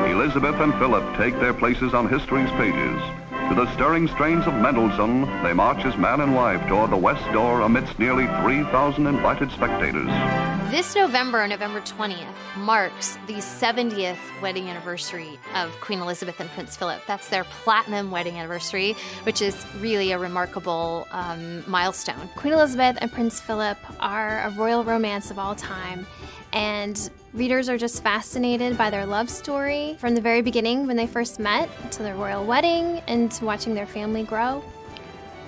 Elizabeth and Philip take their places on history's pages. To the stirring strains of Mendelssohn, they march as man and wife toward the west door amidst nearly 3,000 invited spectators. This November, November 20th, marks the 70th wedding anniversary of Queen Elizabeth and Prince Philip. That's their platinum wedding anniversary, which is really a remarkable milestone. Queen Elizabeth and Prince Philip are a royal romance of all time, and readers are just fascinated by their love story from the very beginning when they first met to their royal wedding and to watching their family grow.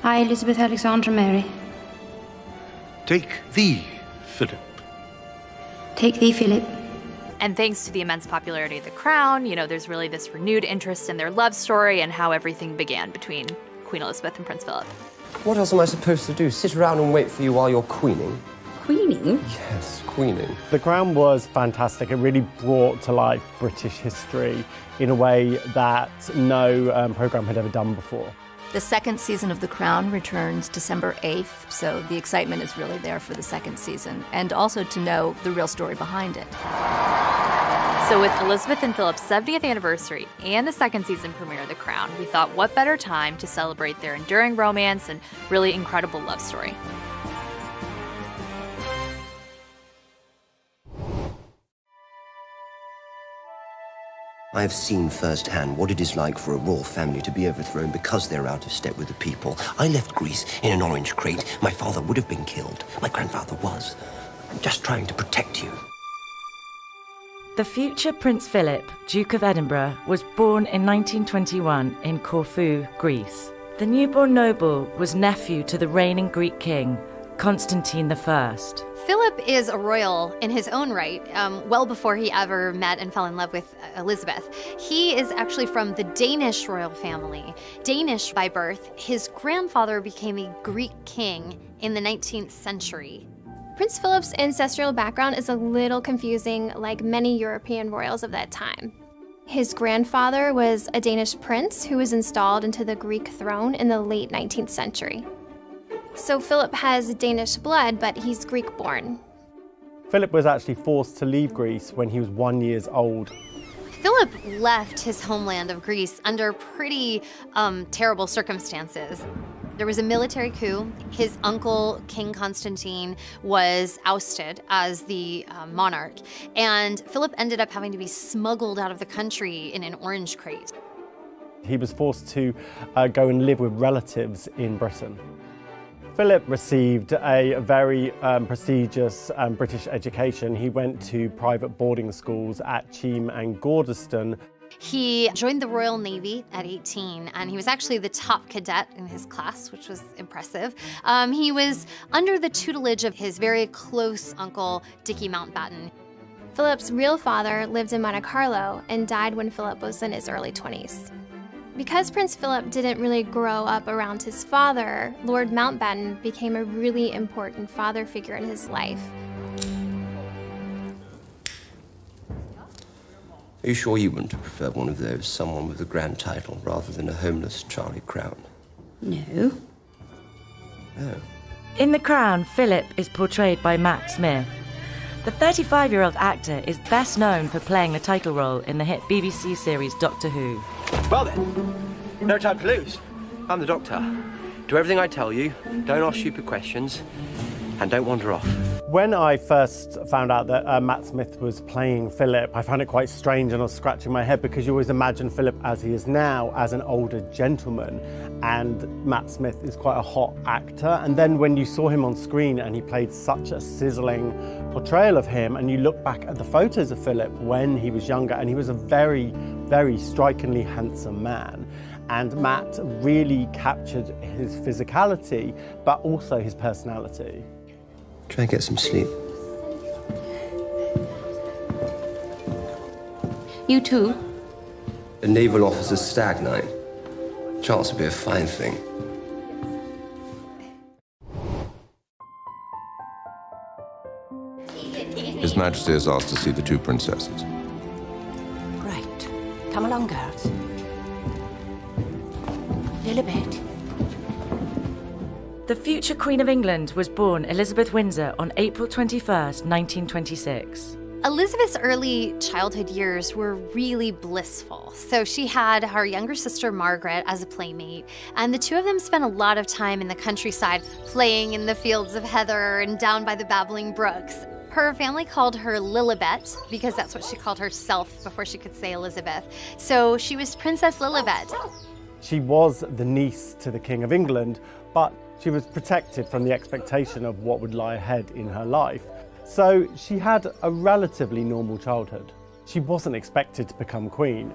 I, Elizabeth Alexandra Mary. Take thee, Philip. Take thee, Philip. And thanks to the immense popularity of The Crown, there's really this renewed interest in their love story and how everything began between Queen Elizabeth and Prince Philip. What else am I supposed to do? Sit around and wait for you while you're queening? Queening? Yes, queening. The Crown was fantastic. It really brought to life British history in a way that no programme had ever done before. The second season of The Crown returns December 8th, so the excitement is really there for the second season, and also to know the real story behind it. So with Elizabeth and Philip's 70th anniversary and the second season premiere of The Crown, we thought what better time to celebrate their enduring romance and really incredible love story. I have seen firsthand what it is like for a royal family to be overthrown because they're out of step with the people. I left Greece in an orange crate. My father would have been killed. My grandfather was. I'm just trying to protect you. The future Prince Philip, Duke of Edinburgh, was born in 1921 in Corfu, Greece. The newborn noble was nephew to the reigning Greek king, Constantine I. Philip is a royal in his own right, well before he ever met and fell in love with Elizabeth. He is actually from the Danish royal family. Danish by birth, his grandfather became a Greek king in the 19th century. Prince Philip's ancestral background is a little confusing, like many European royals of that time. His grandfather was a Danish prince who was installed into the Greek throne in the late 19th century. So Philip has Danish blood, but he's Greek-born. Philip was actually forced to leave Greece when he was 1 year old. Philip left his homeland of Greece under pretty terrible circumstances. There was a military coup. His uncle, King Constantine, was ousted as the monarch, and Philip ended up having to be smuggled out of the country in an orange crate. He was forced to go and live with relatives in Britain. Philip received a very prestigious British education. He went to private boarding schools at Cheam and Gordeston. He joined the Royal Navy at 18, and he was actually the top cadet in his class, which was impressive. He was under the tutelage of his very close uncle, Dickie Mountbatten. Philip's real father lived in Monte Carlo and died when Philip was in his early 20s. Because Prince Philip didn't really grow up around his father, Lord Mountbatten became a really important father figure in his life. Are you sure you wouldn't have preferred one of those, someone with a grand title, rather than a homeless Charlie Crown? No. Oh. In The Crown, Philip is portrayed by Matt Smith. The 35-year-old actor is best known for playing the title role in the hit BBC series Doctor Who. Well then, no time to lose. I'm the Doctor. Do everything I tell you, don't ask stupid questions, and don't wander off. When I first found out that Matt Smith was playing Philip, I found it quite strange, and I was scratching my head because you always imagine Philip as he is now as an older gentleman, and Matt Smith is quite a hot actor. And then when you saw him on screen and he played such a sizzling portrayal of him, and you look back at the photos of Philip when he was younger, and he was a very, very strikingly handsome man. And Matt really captured his physicality, but also his personality. Try and get some sleep. You too? A naval officer's stag night. Chance would be a fine thing. His Majesty has asked to see the two princesses. Right. Come along, girls. Lilibet. The future Queen of England was born Elizabeth Windsor on April 21st, 1926. Elizabeth's early childhood years were really blissful. So she had her younger sister Margaret as a playmate, and the two of them spent a lot of time in the countryside playing in the fields of heather and down by the babbling brooks. Her family called her Lilibet because that's what she called herself before she could say Elizabeth. So she was Princess Lilibet. She was the niece to the King of England, but she was protected from the expectation of what would lie ahead in her life. So she had a relatively normal childhood. She wasn't expected to become queen.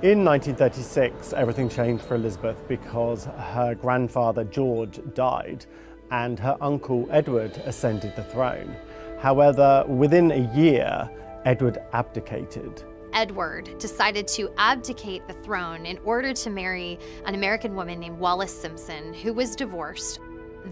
In 1936, everything changed for Elizabeth because her grandfather George died and her uncle Edward ascended the throne. However, within a year, Edward abdicated. Edward decided to abdicate the throne in order to marry an American woman named Wallis Simpson, who was divorced.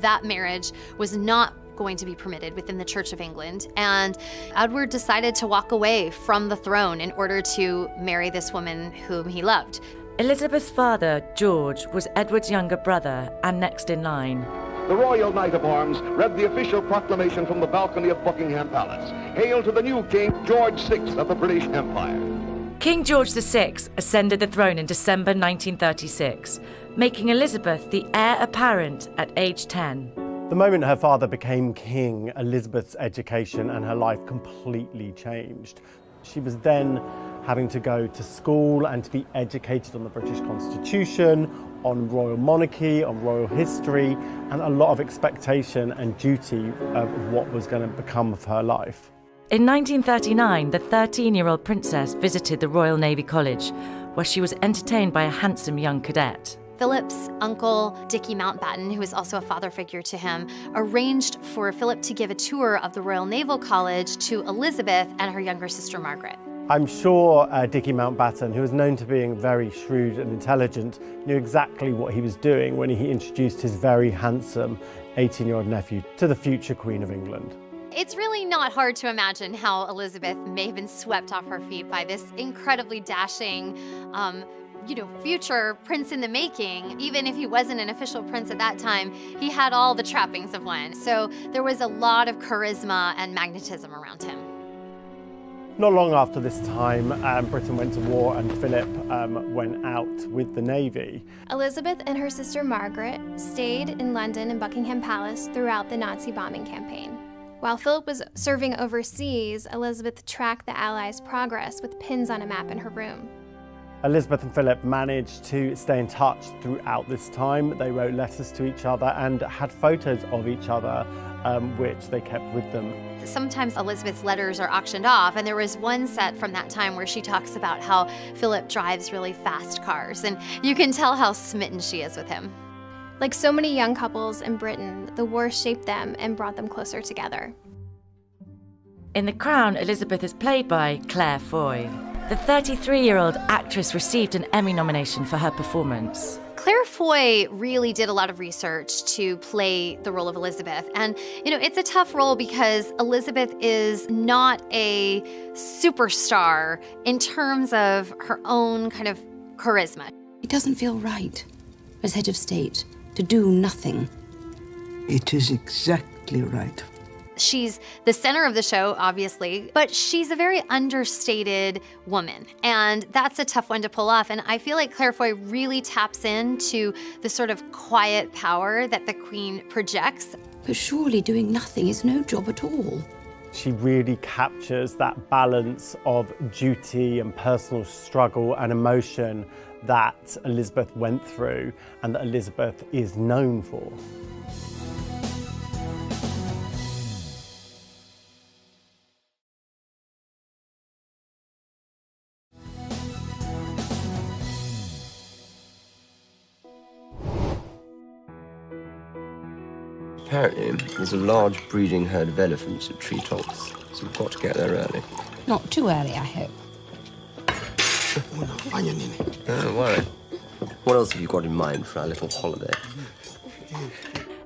That marriage was not going to be permitted within the Church of England, and Edward decided to walk away from the throne in order to marry this woman whom he loved. Elizabeth's father, George, was Edward's younger brother and next in line. The Royal Knight of Arms read the official proclamation from the balcony of Buckingham Palace. Hail to the new King, George VI of the British Empire. King George VI ascended the throne in December 1936, making Elizabeth the heir apparent at age 10. The moment her father became king, Elizabeth's education and her life completely changed. She was then having to go to school and to be educated on the British Constitution, on royal monarchy, on royal history, and a lot of expectation and duty of what was going to become of her life. In 1939, the 13-year-old princess visited the Royal Navy College, where she was entertained by a handsome young cadet. Philip's uncle, Dickie Mountbatten, who was also a father figure to him, arranged for Philip to give a tour of the Royal Naval College to Elizabeth and her younger sister Margaret. I'm sure Dickie Mountbatten, who was known to being very shrewd and intelligent, knew exactly what he was doing when he introduced his very handsome 18-year-old nephew to the future Queen of England. It's really not hard to imagine how Elizabeth may have been swept off her feet by this incredibly dashing, future prince in the making. Even if he wasn't an official prince at that time, he had all the trappings of one. So there was a lot of charisma and magnetism around him. Not long after this time, Britain went to war and Philip went out with the Navy. Elizabeth and her sister Margaret stayed in London and Buckingham Palace throughout the Nazi bombing campaign. While Philip was serving overseas, Elizabeth tracked the Allies' progress with pins on a map in her room. Elizabeth and Philip managed to stay in touch throughout this time. They wrote letters to each other and had photos of each other, which they kept with them. Sometimes Elizabeth's letters are auctioned off, and there was one set from that time where she talks about how Philip drives really fast cars, and you can tell how smitten she is with him. Like so many young couples in Britain, the war shaped them and brought them closer together. In The Crown, Elizabeth is played by Claire Foy. The 33-year-old actress received an Emmy nomination for her performance. Claire Foy really did a lot of research to play the role of Elizabeth. And, it's a tough role because Elizabeth is not a superstar in terms of her own kind of charisma. It doesn't feel right, as head of state, to do nothing. It is exactly right. She's the center of the show, obviously, but she's a very understated woman, and that's a tough one to pull off. And I feel like Claire Foy really taps into the sort of quiet power that the Queen projects. But surely doing nothing is no job at all. She really captures that balance of duty and personal struggle and emotion that Elizabeth went through and that Elizabeth is known for. Apparently, there's a large breeding herd of elephants at Treetops, so we've got to get there early. Not too early, I hope. Don't worry. What else have you got in mind for our little holiday?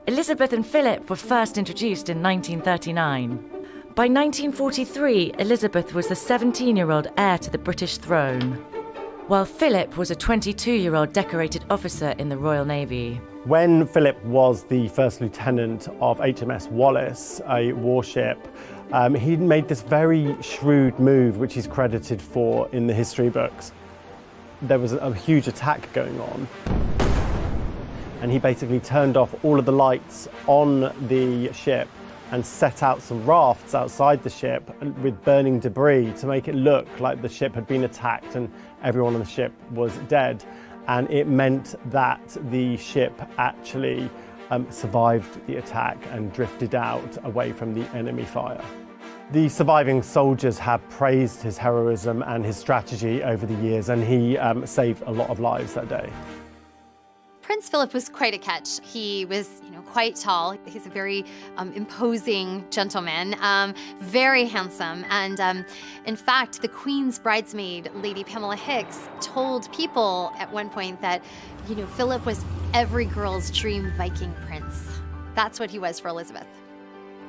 Elizabeth and Philip were first introduced in 1939. By 1943, Elizabeth was the 17-year-old heir to the British throne, while Philip was a 22-year-old decorated officer in the Royal Navy. When Philip was the first lieutenant of HMS Wallace, a warship, he made this very shrewd move, which he's credited for in the history books. There was a huge attack going on, and he basically turned off all of the lights on the ship and set out some rafts outside the ship with burning debris to make it look like the ship had been attacked and everyone on the ship was dead. And it meant that the ship actually survived the attack and drifted out away from the enemy fire. The surviving soldiers have praised his heroism and his strategy over the years, and he saved a lot of lives that day. Prince Philip was quite a catch. He was, quite tall. He's a very imposing gentleman, very handsome. And in fact, the Queen's bridesmaid, Lady Pamela Hicks, told people at one point that, Philip was every girl's dream Viking prince. That's what he was for Elizabeth.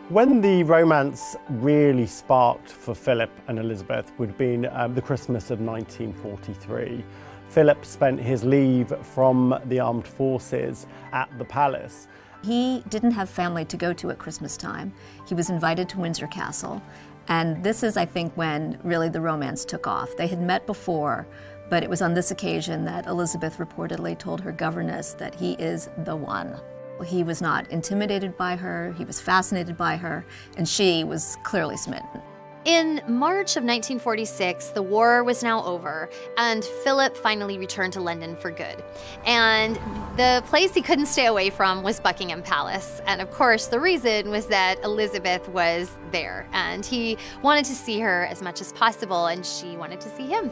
When the romance really sparked for Philip and Elizabeth would have been the Christmas of 1943. Philip spent his leave from the armed forces at the palace. He didn't have family to go to at Christmas time. He was invited to Windsor Castle, and this is, I think, when really the romance took off. They had met before, but it was on this occasion that Elizabeth reportedly told her governess that he is the one. He was not intimidated by her, he was fascinated by her, and she was clearly smitten. In March of 1946, the war was now over, and Philip finally returned to London for good. And the place he couldn't stay away from was Buckingham Palace. And of course, the reason was that Elizabeth was there, and he wanted to see her as much as possible, and she wanted to see him.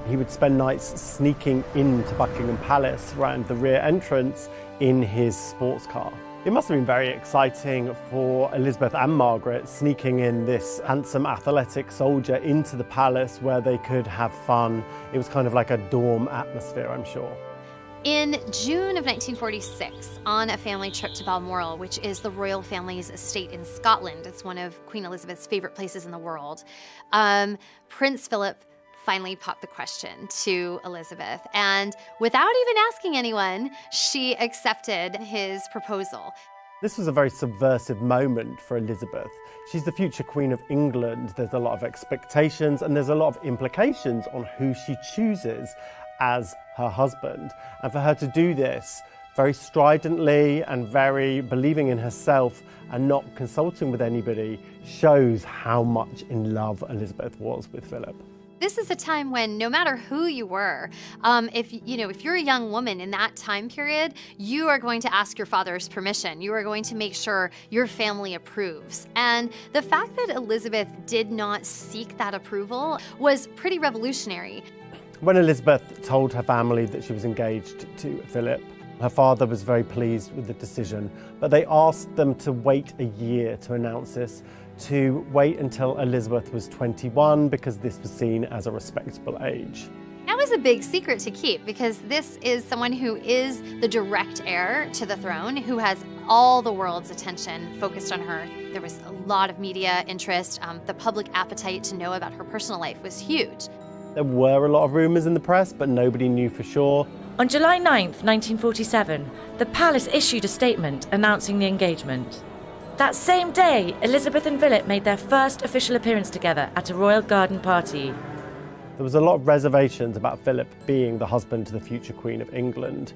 He would spend nights sneaking into Buckingham Palace around the rear entrance in his sports car. It must have been very exciting for Elizabeth and Margaret, sneaking in this handsome athletic soldier into the palace where they could have fun. It was kind of like a dorm atmosphere, I'm sure. In June of 1946, on a family trip to Balmoral, which is the royal family's estate in Scotland, it's one of Queen Elizabeth's favorite places in the world, Prince Philip finally popped the question to Elizabeth. And without even asking anyone, she accepted his proposal. This was a very subversive moment for Elizabeth. She's the future Queen of England. There's a lot of expectations and there's a lot of implications on who she chooses as her husband. And for her to do this very stridently and very believing in herself and not consulting with anybody shows how much in love Elizabeth was with Philip. This is a time when no matter who you were, if you're a young woman in that time period, you are going to ask your father's permission. You are going to make sure your family approves. And the fact that Elizabeth did not seek that approval was pretty revolutionary. When Elizabeth told her family that she was engaged to Philip, her father was very pleased with the decision, but they asked them to wait a year to announce this, to wait until Elizabeth was 21 because this was seen as a respectable age. That was a big secret to keep because this is someone who is the direct heir to the throne, who has all the world's attention focused on her. There was a lot of media interest. The public appetite to know about her personal life was huge. There were a lot of rumours in the press, but nobody knew for sure. On July 9th, 1947, the palace issued a statement announcing the engagement. That same day, Elizabeth and Philip made their first official appearance together at a royal garden party. There was a lot of reservations about Philip being the husband to the future Queen of England.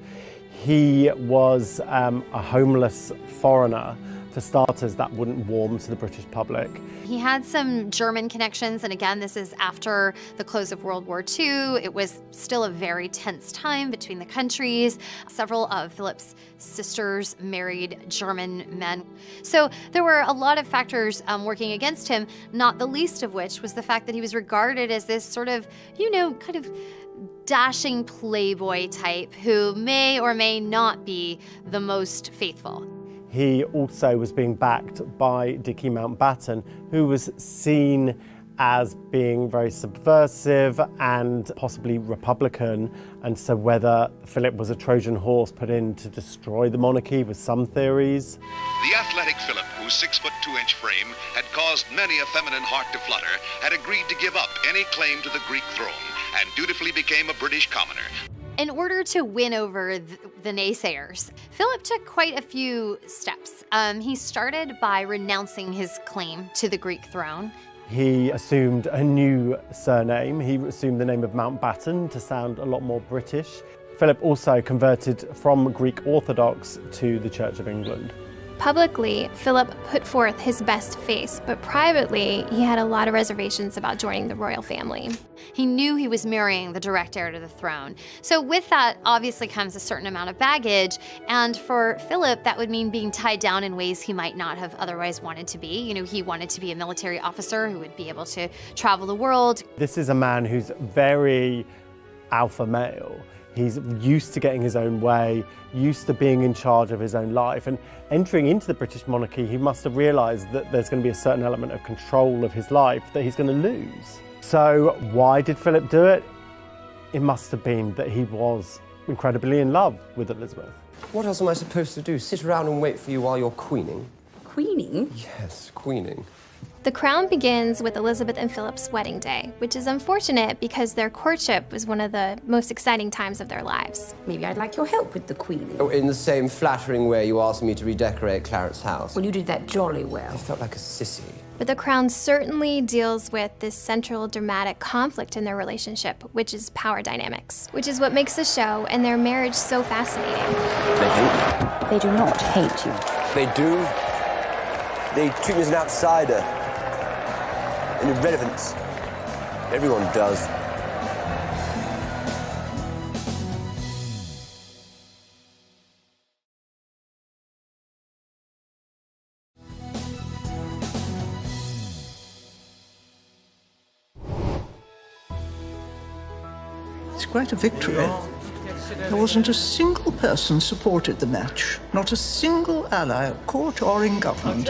He was a homeless foreigner. For starters, that wouldn't warm to the British public. He had some German connections, and again, this is after the close of World War II. It was still a very tense time between the countries. Several of Philip's sisters married German men. So there were a lot of factors working against him, not the least of which was the fact that he was regarded as this sort of, kind of dashing playboy type who may or may not be the most faithful. He also was being backed by Dickie Mountbatten, who was seen as being very subversive and possibly Republican, and so whether Philip was a Trojan horse put in to destroy the monarchy with some theories. The athletic Philip, whose 6'2" frame had caused many a feminine heart to flutter, had agreed to give up any claim to the Greek throne and dutifully became a British commoner. In order to win over the naysayers, Philip took quite a few steps. He started by renouncing his claim to the Greek throne. He assumed a new surname. He assumed the name of Mountbatten to sound a lot more British. Philip also converted from Greek Orthodox to the Church of England. Publicly, Philip put forth his best face, but privately, he had a lot of reservations about joining the royal family. He knew he was marrying the direct heir to the throne. So with that obviously comes a certain amount of baggage, and for Philip, that would mean being tied down in ways he might not have otherwise wanted to be. You know, he wanted to be a military officer who would be able to travel the world. This is a man who's very alpha male. He's used to getting his own way, used to being in charge of his own life. And entering into the British monarchy, he must have realised that there's going to be a certain element of control of his life that he's going to lose. So why did Philip do it? It must have been that he was incredibly in love with Elizabeth. What else am I supposed to do? Sit around and wait for you while you're queening? Queening? Yes, queening. The crown begins with Elizabeth and Philip's wedding day, which is unfortunate because their courtship was one of the most exciting times of their lives. Maybe I'd like your help with the queening. Oh, in the same flattering way you asked me to redecorate Claret's house. Well, you did that jolly well. I felt like a sissy. But the crown certainly deals with this central dramatic conflict in their relationship, which is power dynamics, which is what makes the show and their marriage so fascinating. They hate you. They do not hate you. They do. They treat me as an outsider. An irrelevance. Everyone does. It's quite a victory. There wasn't a single person supported the match, not a single ally at court or in government.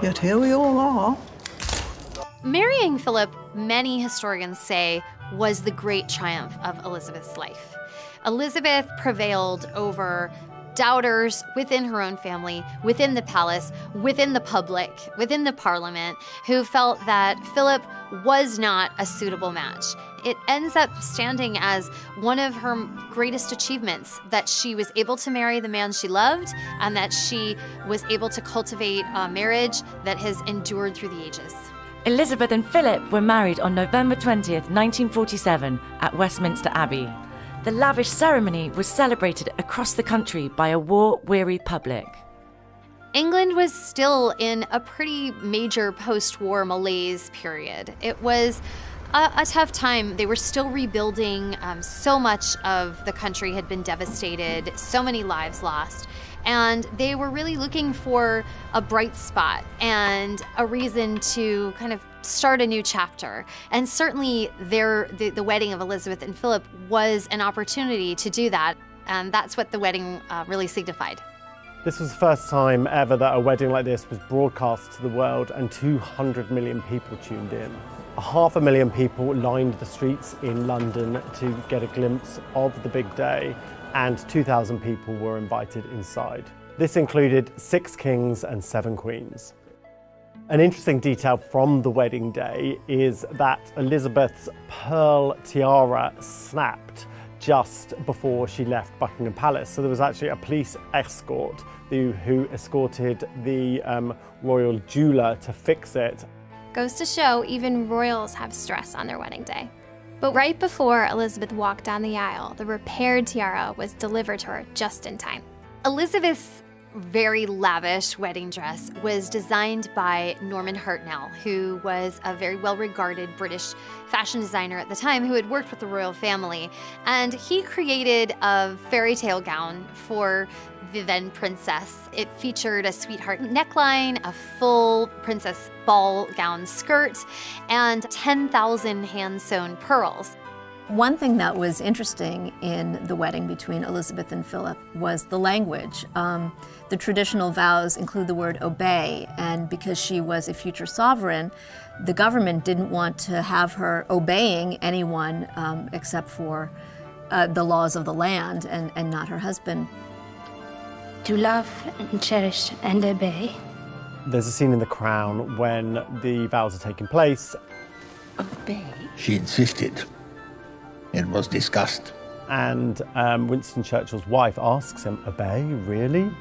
Yet here we all are. Marrying Philip, many historians say, was the great triumph of Elizabeth's life. Elizabeth prevailed over doubters within her own family, within the palace, within the public, within the parliament, who felt that Philip was not a suitable match. It ends up standing as one of her greatest achievements, that she was able to marry the man she loved and that she was able to cultivate a marriage that has endured through the ages. Elizabeth and Philip were married on November 20th, 1947 at Westminster Abbey. The lavish ceremony was celebrated across the country by a war-weary public. England was still in a pretty major post-war malaise period. It was a tough time. They were still rebuilding. So much of the country had been devastated, so many lives lost. And they were really looking for a bright spot and a reason to kind of start a new chapter. And certainly the wedding of Elizabeth and Philip was an opportunity to do that. And that's what the wedding really signified. This was the first time ever that a wedding like this was broadcast to the world, and 200 million people tuned in. 500,000 people lined the streets in London to get a glimpse of the big day, and 2,000 people were invited inside. This included 6 kings and 7 queens. An interesting detail from the wedding day is that Elizabeth's pearl tiara snapped just before she left Buckingham Palace. So there was actually a police escort who escorted the royal jeweler to fix it. Goes to show even royals have stress on their wedding day. But right before Elizabeth walked down the aisle, the repaired tiara was delivered to her just in time. Elizabeth's very lavish wedding dress was designed by Norman Hartnell, who was a very well-regarded British fashion designer at the time who had worked with the royal family. And he created a fairy tale gown for the then princess. It featured a sweetheart neckline, a full princess ball gown skirt, and 10,000 hand-sewn pearls. One thing that was interesting in the wedding between Elizabeth and Philip was the language. The traditional vows include the word obey, and because she was a future sovereign, the government didn't want to have her obeying anyone except for the laws of the land and not her husband. To love and cherish and obey. There's a scene in The Crown when the vows are taking place. Obey? She insisted. It was discussed. And Winston Churchill's wife asks him, "Obey, really?"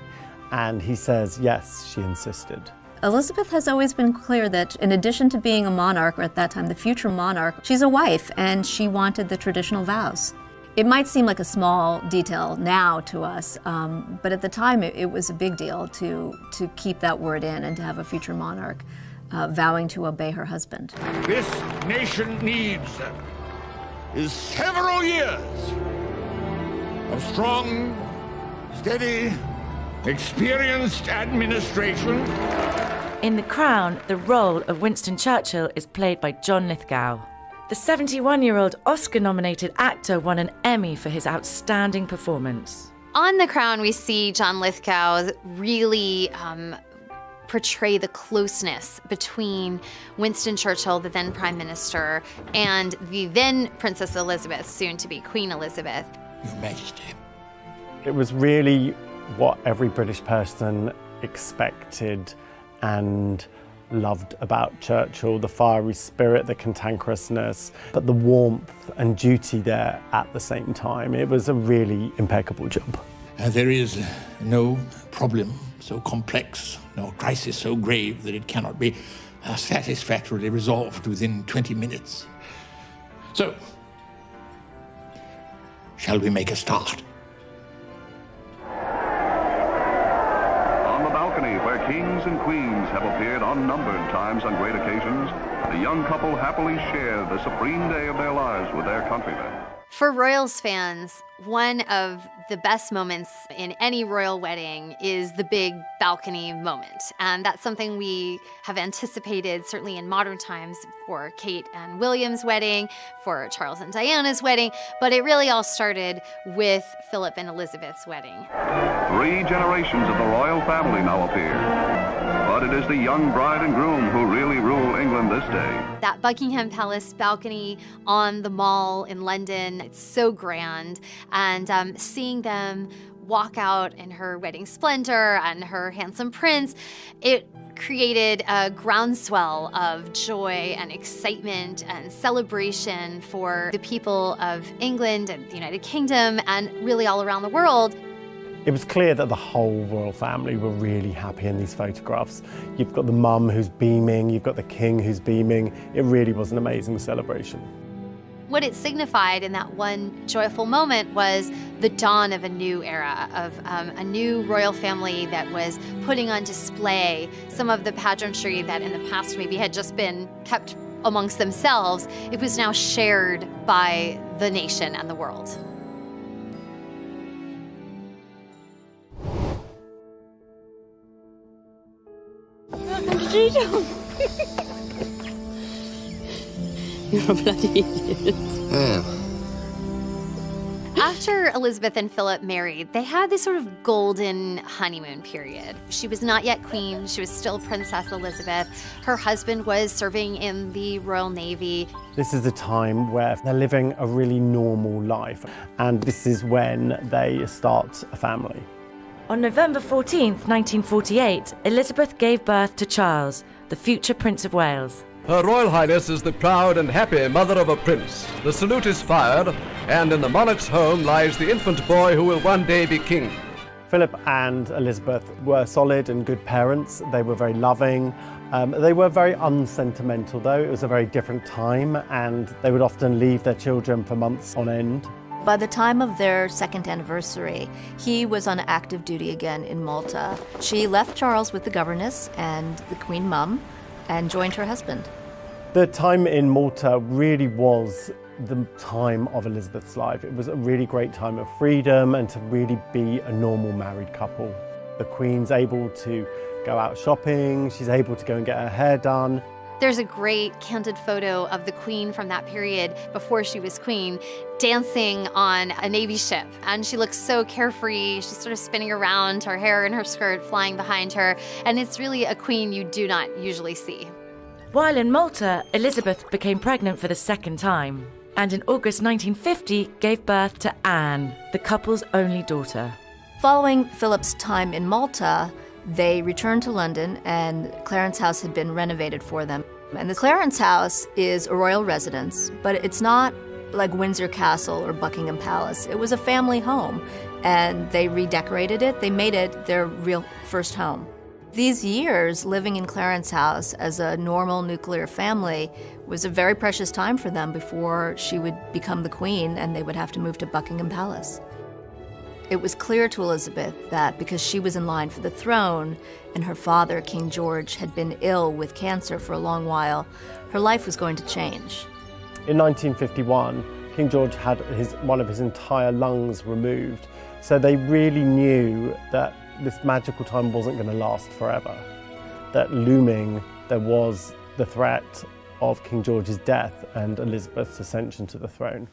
And he says, yes, she insisted. Elizabeth has always been clear that in addition to being a monarch, or at that time the future monarch, she's a wife and she wanted the traditional vows. It might seem like a small detail now to us, but at the time it was a big deal to keep that word in and to have a future monarch vowing to obey her husband. This nation needs is several years of strong, steady, experienced administration. In The Crown, the role of Winston Churchill is played by John Lithgow. The 71-year-old Oscar-nominated actor won an Emmy for his outstanding performance. On The Crown, we see John Lithgow really portray the closeness between Winston Churchill, the then Prime Minister, and the then Princess Elizabeth, soon to be Queen Elizabeth. Your Majesty. It was really what every British person expected and loved about Churchill, the fiery spirit, the cantankerousness, but the warmth and duty there at the same time. It was a really impeccable job. There is no problem so complex, no crisis so grave that it cannot be satisfactorily resolved within 20 minutes. So, shall we make a start? On the balcony where kings and queens have appeared unnumbered times on great occasions, the young couple happily share the supreme day of their lives with their countrymen. For Royals fans, one of the best moments in any royal wedding is the big balcony moment. And that's something we have anticipated, certainly in modern times, for Kate and William's wedding, for Charles and Diana's wedding, but it really all started with Philip and Elizabeth's wedding. 3 generations of the royal family now appear. But it is the young bride and groom who really rule England this day. That Buckingham Palace balcony on the Mall in London, it's so grand. And seeing them walk out in her wedding splendor and her handsome prince, it created a groundswell of joy and excitement and celebration for the people of England and the United Kingdom and really all around the world. It was clear that the whole royal family were really happy in these photographs. You've got the mum who's beaming, you've got the king who's beaming. It really was an amazing celebration. What it signified in that one joyful moment was the dawn of a new era, of a new royal family that was putting on display some of the pageantry that in the past maybe had just been kept amongst themselves. It was now shared by the nation and the world. You're a bloody idiot. After Elizabeth and Philip married, they had this sort of golden honeymoon period. She was not yet queen, she was still Princess Elizabeth. Her husband was serving in the Royal Navy. This is a time where they're living a really normal life, and this is when they start a family. On November 14th, 1948, Elizabeth gave birth to Charles, the future Prince of Wales. Her Royal Highness is the proud and happy mother of a prince. The salute is fired, and in the monarch's home lies the infant boy who will one day be king. Philip and Elizabeth were solid and good parents. They were very loving. They were very unsentimental, though. It was a very different time, and they would often leave their children for months on end. By the time of their second anniversary, he was on active duty again in Malta. She left Charles with the governess and the Queen Mum and joined her husband. The time in Malta really was the time of Elizabeth's life. It was a really great time of freedom and to really be a normal married couple. The Queen's able to go out shopping, she's able to go and get her hair done. There's a great candid photo of the Queen from that period before she was Queen dancing on a Navy ship. And she looks so carefree. She's sort of spinning around, her hair and her skirt flying behind her. And it's really a Queen you do not usually see. While in Malta, Elizabeth became pregnant for the second time, and in August 1950 gave birth to Anne, the couple's only daughter. Following Philip's time in Malta, they returned to London, and Clarence House had been renovated for them. And the Clarence House is a royal residence, but it's not like Windsor Castle or Buckingham Palace. It was a family home, and they redecorated it. They made it their real first home. These years living in Clarence House as a normal nuclear family was a very precious time for them before she would become the queen and they would have to move to Buckingham Palace. It was clear to Elizabeth that because she was in line for the throne and her father, King George, had been ill with cancer for a long while, her life was going to change. In 1951, King George had one of his entire lungs removed, so they really knew that this magical time wasn't going to last forever. That looming, there was the threat of King George's death and Elizabeth's ascension to the throne.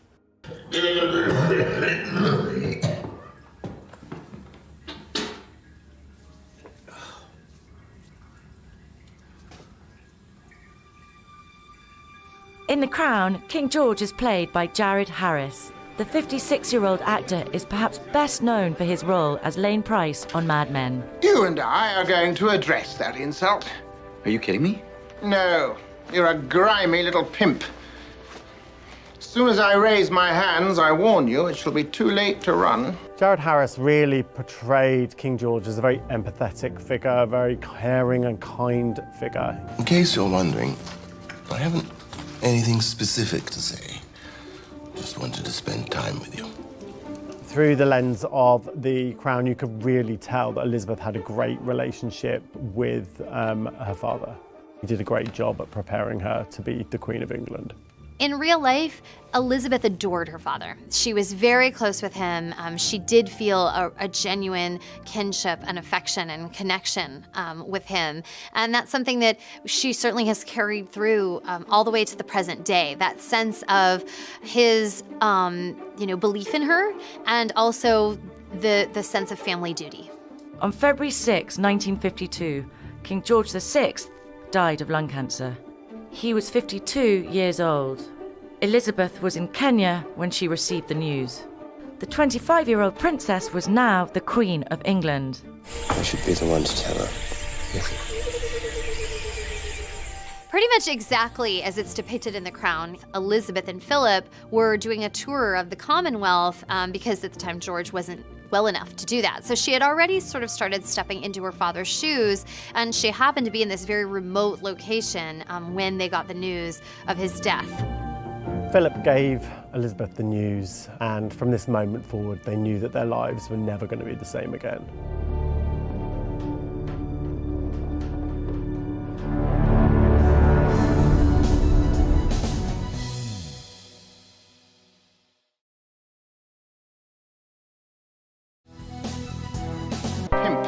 In The Crown, King George is played by Jared Harris. The 56-year-old actor is perhaps best known for his role as Lane Price on Mad Men. You and I are going to address that insult. Are you kidding me? No, you're a grimy little pimp. As soon as I raise my hands, I warn you, it shall be too late to run. Jared Harris really portrayed King George as a very empathetic figure, a very caring and kind figure. In case you're wondering, I haven't anything specific to say. Just wanted to spend time with you. Through the lens of The Crown, you could really tell that Elizabeth had a great relationship with her father. He did a great job at preparing her to be the Queen of England. In real life, Elizabeth adored her father. She was very close with him. She did feel a genuine kinship and affection and connection with him. And that's something that she certainly has carried through all the way to the present day. That sense of his belief in her and also the sense of family duty. On February 6, 1952, King George VI died of lung cancer. He was 52 years old. Elizabeth was in Kenya when she received the news. The 25-year-old princess was now the Queen of England. I should be the one to tell her. Pretty much exactly as it's depicted in The Crown, Elizabeth and Philip were doing a tour of the Commonwealth because at the time George wasn't well enough to do that. So she had already sort of started stepping into her father's shoes, and she happened to be in this very remote location when they got the news of his death. Philip gave Elizabeth the news, and from this moment forward, they knew that their lives were never going to be the same again. Pimp.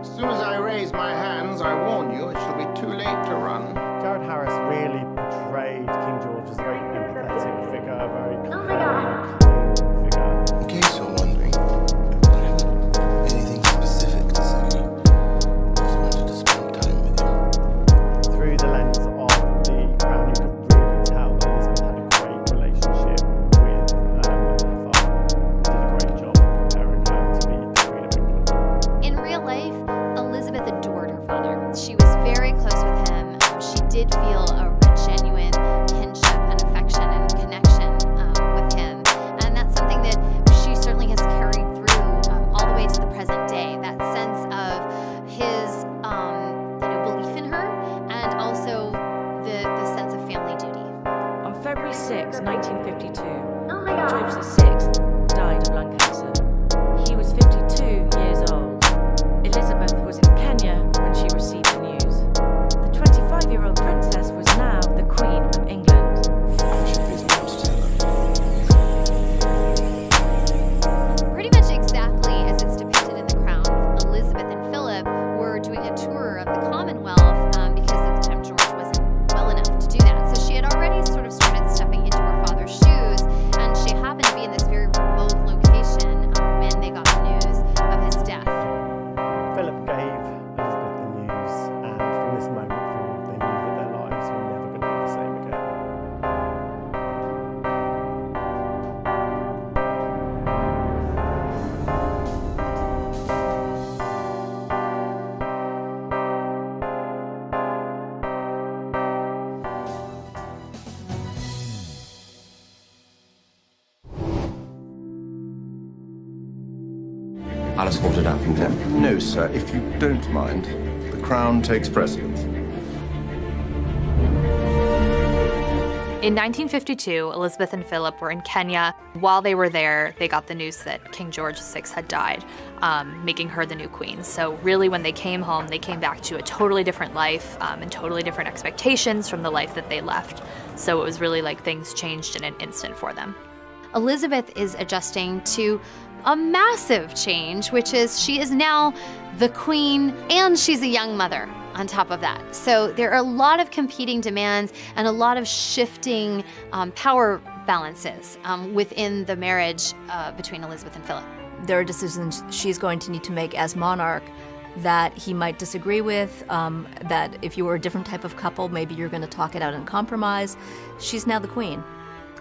As soon as I raise my hands, I warn you, it shall be too late to run. Jared Harris really portrayed King George as a very empathetic figure, a very kind figure. In case you're wondering, I haven't anything specific to say. Just wanted to spend time with you. Through the lens of The Crown, you could really tell that Elizabeth had a great relationship with her father. Did a great job preparing her to be the Queen of England. In real life, Elizabeth adored her father. She was very close with him. She did feel a genuine kinship and affection and connection with him. And that's something that she certainly has carried through all the way to the present day. That sense of his belief in her and also the sense of family duty. On February 6, 1952, King George VI died of lung cancer. He was 52 years old. Elizabeth was in Kenya when she received the news. The 25-year-old princess was now the Queen of England. I should be the one to tell her. Pretty much exactly as it's depicted in The Crown, Elizabeth and Philip were doing a tour of the Commonwealth because at the time George wasn't well enough to do that. So she had already sort of started stepping into her father's shoes, and she happened to be in this very remote location when they got the news of his death. Philip gave Elizabeth the news, and from this moment forward, they knew that their lives were never going to be the same again. I'll escort her down from there. No, sir, if you don't mind, the Crown takes precedence. In 1952, Elizabeth and Philip were in Kenya. While they were there, they got the news that King George VI had died, making her the new queen. So really, when they came home, they came back to a totally different life and totally different expectations from the life that they left. So it was really like things changed in an instant for them. Elizabeth is adjusting to a massive change, which is she is now the queen and she's a young mother on top of that. So there are a lot of competing demands and a lot of shifting power balances within the marriage between Elizabeth and Philip. There are decisions she's going to need to make as monarch that he might disagree with, that if you were a different type of couple, maybe you're going to talk it out and compromise. She's now the queen.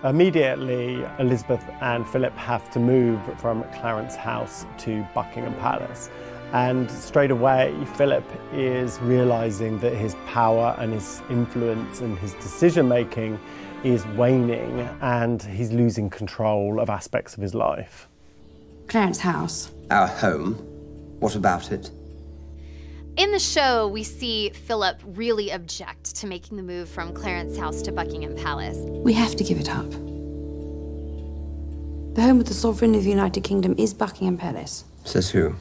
Immediately, Elizabeth and Philip have to move from Clarence House to Buckingham Palace. And straight away, Philip is realizing that his power and his influence and his decision-making is waning, and he's losing control of aspects of his life. Clarence House. Our home? What about it? In the show, we see Philip really object to making the move from Clarence House to Buckingham Palace. We have to give it up. The home of the Sovereign of the United Kingdom is Buckingham Palace. Says who?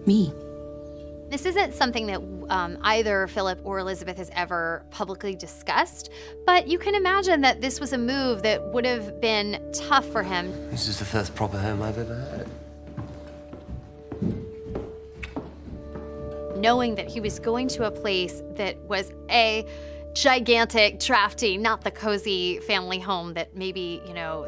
Me. This isn't something that either Philip or Elizabeth has ever publicly discussed, but you can imagine that this was a move that would have been tough for him. This is the first proper home I've ever had. Knowing that he was going to a place that was a gigantic, drafty, not the cozy family home that maybe,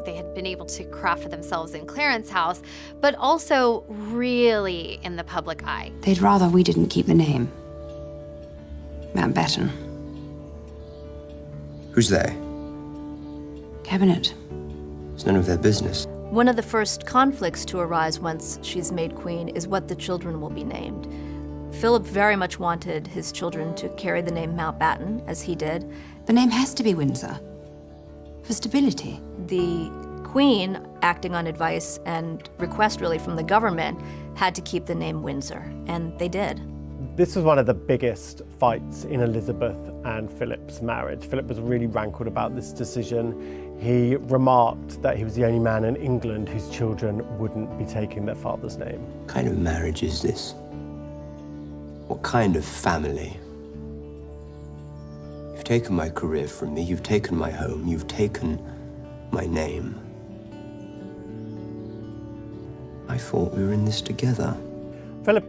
they had been able to craft for themselves in Clarence House, but also really in the public eye. They'd rather we didn't keep the name. Mountbatten. Who's they? Cabinet. It's none of their business. One of the first conflicts to arise once she's made queen is what the children will be named. Philip very much wanted his children to carry the name Mountbatten, as he did. The name has to be Windsor, for stability. The Queen, acting on advice and request really from the government, had to keep the name Windsor, and they did. This was one of the biggest fights in Elizabeth and Philip's marriage. Philip was really rankled about this decision. He remarked that he was the only man in England whose children wouldn't be taking their father's name. What kind of marriage is this? What kind of family? You've taken my career from me, you've taken my home, you've taken my name. I thought we were in this together. Philip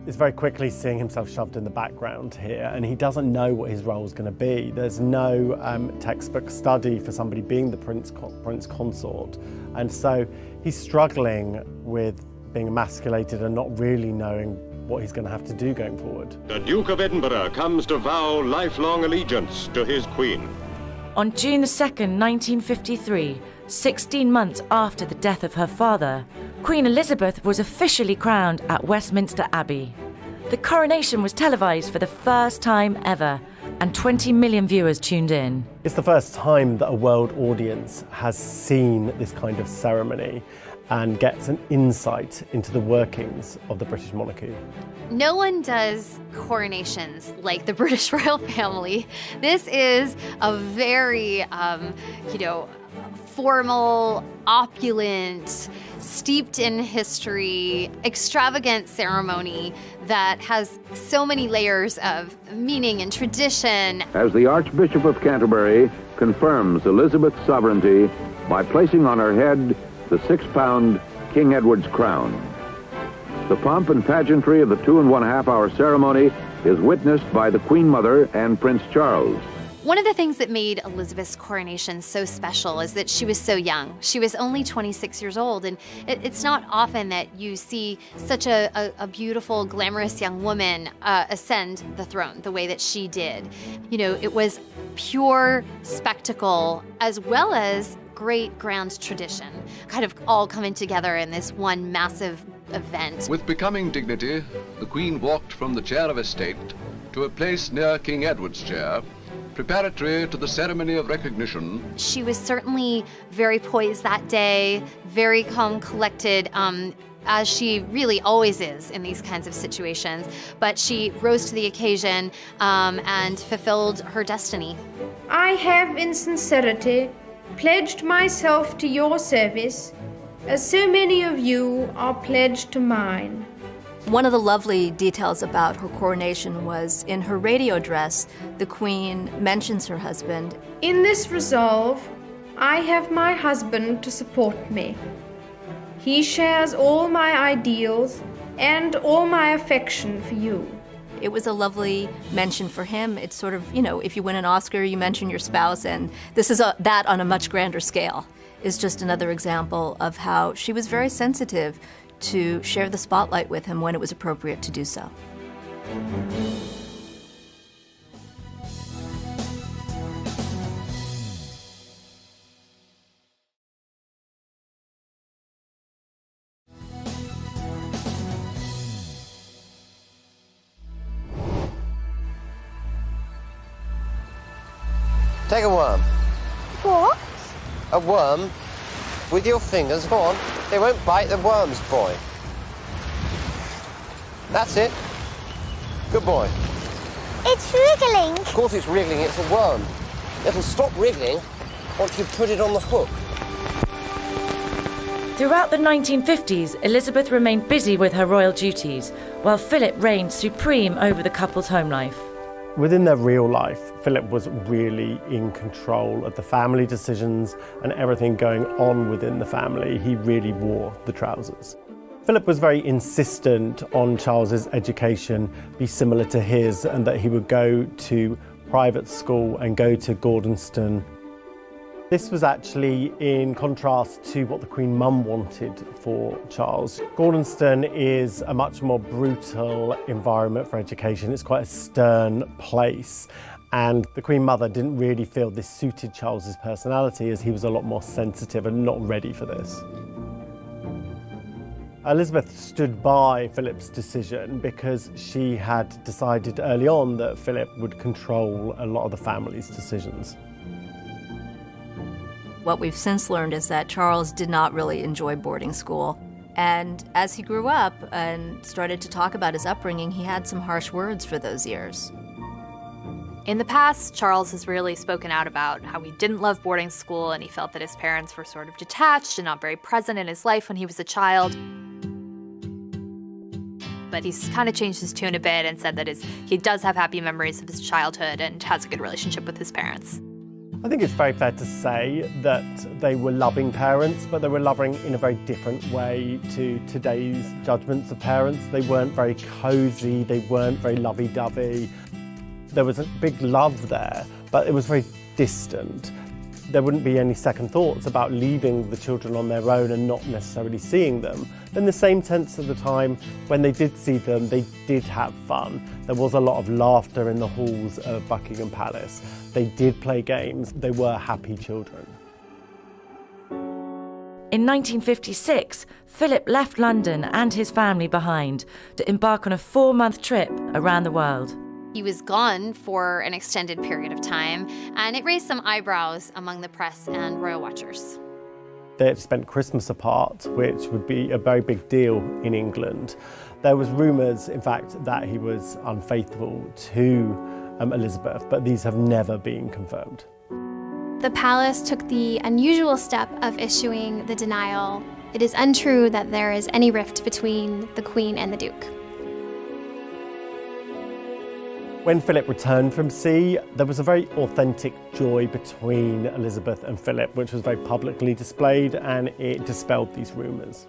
is very quickly seeing himself shoved in the background here, and he doesn't know what his role is going to be. There's no textbook study for somebody being the prince consort, and so he's struggling with being emasculated and not really knowing what he's going to have to do going forward. The Duke of Edinburgh comes to vow lifelong allegiance to his queen. On June 2nd, 1953, 16 months after the death of her father, Queen Elizabeth was officially crowned at Westminster Abbey. The coronation was televised for the first time ever, and 20 million viewers tuned in. It's the first time that a world audience has seen this kind of ceremony and gets an insight into the workings of the British monarchy. No one does coronations like the British royal family. This is a very, formal, opulent, steeped in history, extravagant ceremony that has so many layers of meaning and tradition. As the Archbishop of Canterbury confirms Elizabeth's sovereignty by placing on her head the 6-pound King Edward's crown. The pomp and pageantry of the 2.5-hour ceremony is witnessed by the Queen Mother and Prince Charles. One of the things that made Elizabeth's coronation so special is that she was so young. She was only 26 years old, and it's not often that you see such a beautiful, glamorous young woman ascend the throne the way that she did. It was pure spectacle as well as great grand tradition, kind of all coming together in this one massive event. With becoming dignity, the Queen walked from the chair of estate to a place near King Edward's chair, preparatory to the ceremony of recognition. She was certainly very poised that day, very calm, collected, as she really always is in these kinds of situations. But she rose to the occasion and fulfilled her destiny. I have in sincerity pledged myself to your service, as so many of you are pledged to mine. One of the lovely details about her coronation was in her radio address, the Queen mentions her husband. In this resolve, I have my husband to support me. He shares all my ideals and all my affection for you. It was a lovely mention for him. It's sort of, you know, if you win an Oscar, you mention your spouse, and this is that on a much grander scale. Is just another example of how she was very sensitive to share the spotlight with him when it was appropriate to do so. Take a worm. What? A worm? With your fingers, go on. They won't bite the worms, boy. That's it. Good boy. It's wriggling. Of course it's wriggling, it's a worm. It'll stop wriggling once you put it on the hook. Throughout the 1950s, Elizabeth remained busy with her royal duties, while Philip reigned supreme over the couple's home life. Within their real life, Philip was really in control of the family decisions and everything going on within the family. He really wore the trousers. Philip was very insistent on Charles's education be similar to his, and that he would go to private school and go to Gordonston. This was actually in contrast to what the Queen Mum wanted for Charles. Gordonston is a much more brutal environment for education. It's quite a stern place. And the Queen Mother didn't really feel this suited Charles's personality, as he was a lot more sensitive and not ready for this. Elizabeth stood by Philip's decision because she had decided early on that Philip would control a lot of the family's decisions. What we've since learned is that Charles did not really enjoy boarding school. And as he grew up and started to talk about his upbringing, he had some harsh words for those years. In the past, Charles has really spoken out about how he didn't love boarding school, and he felt that his parents were sort of detached and not very present in his life when he was a child. But he's kind of changed his tune a bit and said that he does have happy memories of his childhood and has a good relationship with his parents. I think it's very fair to say that they were loving parents, but they were loving in a very different way to today's judgments of parents. They weren't very cosy, they weren't very lovey-dovey. There was a big love there, but it was very distant. There wouldn't be any second thoughts about leaving the children on their own and not necessarily seeing them. In the same sense of the time, when they did see them, they did have fun. There was a lot of laughter in the halls of Buckingham Palace. They did play games. They were happy children. In 1956, Philip left London and his family behind to embark on a 4-month trip around the world. He was gone for an extended period of time, and it raised some eyebrows among the press and royal watchers. They had spent Christmas apart, which would be a very big deal in England. There was rumours, in fact, that he was unfaithful to Elizabeth, but these have never been confirmed. The palace took the unusual step of issuing the denial. It is untrue that there is any rift between the Queen and the Duke. When Philip returned from sea, there was a very authentic joy between Elizabeth and Philip, which was very publicly displayed, and it dispelled these rumours.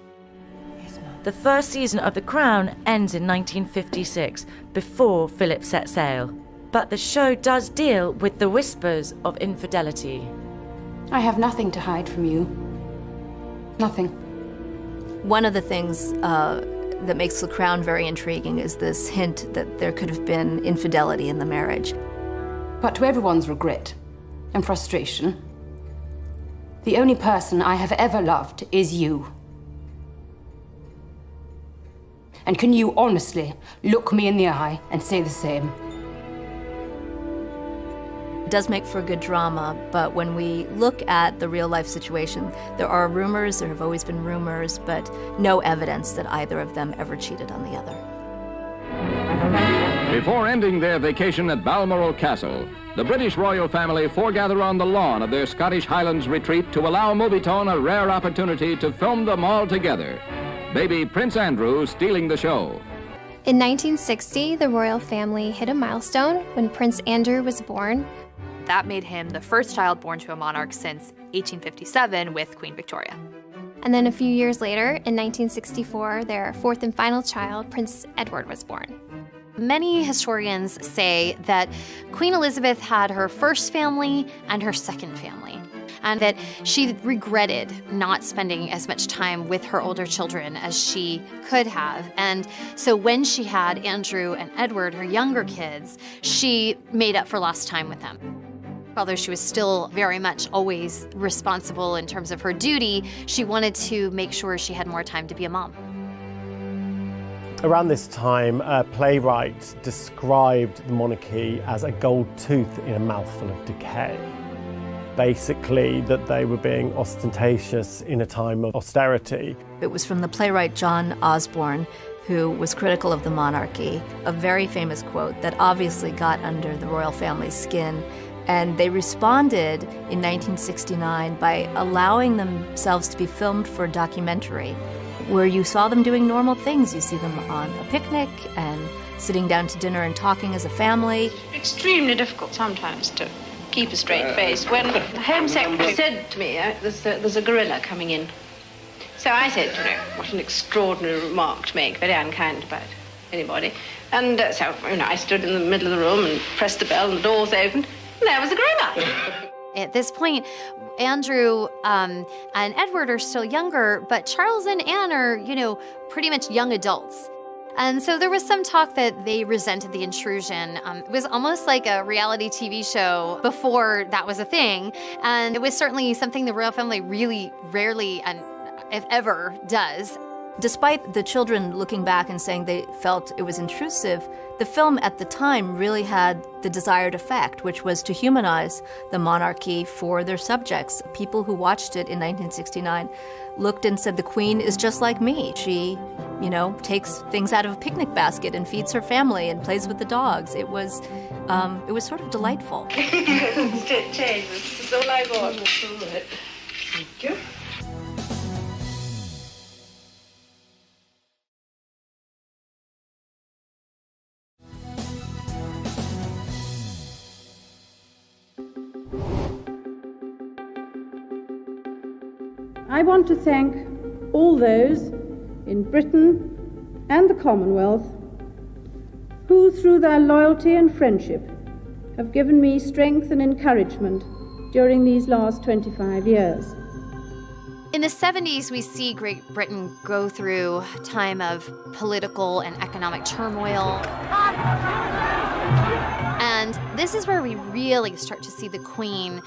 The first season of The Crown ends in 1956, before Philip set sail. But the show does deal with the whispers of infidelity. I have nothing to hide from you. Nothing. One of the things that makes The Crown very intriguing is this hint that there could have been infidelity in the marriage. But to everyone's regret and frustration, the only person I have ever loved is you. And can you honestly look me in the eye and say the same? It does make for good drama, but when we look at the real-life situation, there are rumors, there have always been rumors, but no evidence that either of them ever cheated on the other. Before ending their vacation at Balmoral Castle, the British royal family foregather on the lawn of their Scottish Highlands retreat to allow Movietone a rare opportunity to film them all together. Baby Prince Andrew stealing the show. In 1960, the royal family hit a milestone when Prince Andrew was born. That made him the first child born to a monarch since 1857 with Queen Victoria. And then a few years later, in 1964, their fourth and final child, Prince Edward, was born. Many historians say that Queen Elizabeth had her first family and her second family, and that she regretted not spending as much time with her older children as she could have. And so when she had Andrew and Edward, her younger kids, she made up for lost time with them. Although she was still very much always responsible in terms of her duty, she wanted to make sure she had more time to be a mom. Around this time, a playwright described the monarchy as a gold tooth in a mouthful of decay. Basically, that they were being ostentatious in a time of austerity. It was from the playwright John Osborne, who was critical of the monarchy, a very famous quote that obviously got under the royal family's skin. And they responded in 1969 by allowing themselves to be filmed for a documentary where you saw them doing normal things. You see them on a picnic and sitting down to dinner and talking as a family. Extremely difficult sometimes to keep a straight face. When the Home Secretary said to me, there's a gorilla coming in. So I said, what an extraordinary remark to make, very unkind about anybody. And so, I stood in the middle of the room and pressed the bell and the doors opened. There was a gorilla. At this point, Andrew and Edward are still younger, but Charles and Anne are, pretty much young adults. And so there was some talk that they resented the intrusion. It was almost like a reality TV show before that was a thing. And it was certainly something the royal family really rarely, and if ever, does. Despite the children looking back and saying they felt it was intrusive, the film at the time really had the desired effect, which was to humanize the monarchy for their subjects. People who watched it in 1969 looked and said, the Queen is just like me. She, takes things out of a picnic basket and feeds her family and plays with the dogs. It was sort of delightful. That's all I got. Thank you. I want to thank all those in Britain and the Commonwealth who, through their loyalty and friendship, have given me strength and encouragement during these last 25 years. In the 70s, we see Great Britain go through a time of political and economic turmoil. And this is where we really start to see the Queen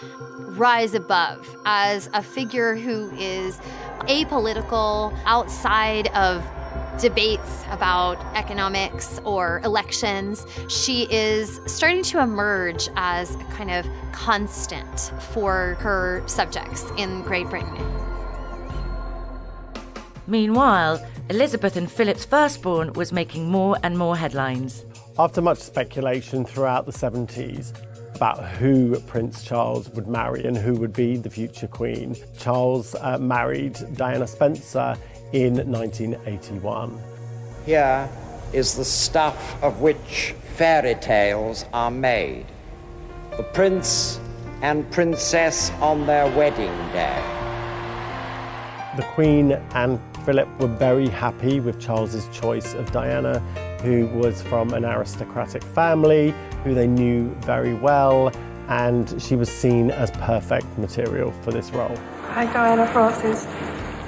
rise above as a figure who is apolitical, outside of debates about economics or elections. She is starting to emerge as a kind of constant for her subjects in Great Britain. Meanwhile, Elizabeth and Philip's firstborn was making more and more headlines. After much speculation throughout the 70s about who Prince Charles would marry and who would be the future Queen, Charles married Diana Spencer in 1981. Here is the stuff of which fairy tales are made. The prince and princess on their wedding day. The Queen and Philip were very happy with Charles's choice of Diana, who was from an aristocratic family, who they knew very well, and she was seen as perfect material for this role. I, Diana Frances.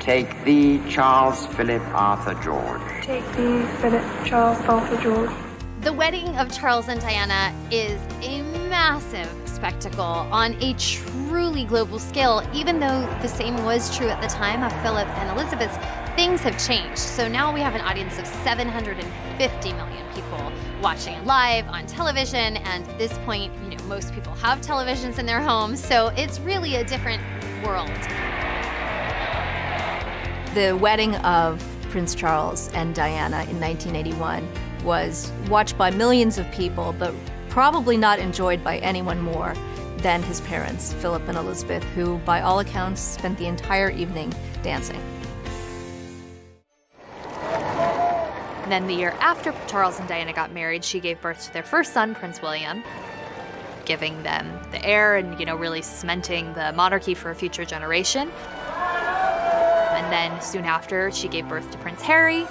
Take thee, Charles Philip Arthur George. Take thee, Philip Charles Arthur George. The wedding of Charles and Diana is a massive spectacle on a truly global scale. Even though the same was true at the time of Philip and Elizabeth's, things have changed. So now we have an audience of 750 million people watching it live on television. And at this point, most people have televisions in their homes. So it's really a different world. The wedding of Prince Charles and Diana in 1981 was watched by millions of people, but probably not enjoyed by anyone more than his parents, Philip and Elizabeth, who, by all accounts, spent the entire evening dancing. Then the year after Charles and Diana got married, she gave birth to their first son, Prince William, giving them the heir and, really cementing the monarchy for a future generation. And then soon after, she gave birth to Prince Harry,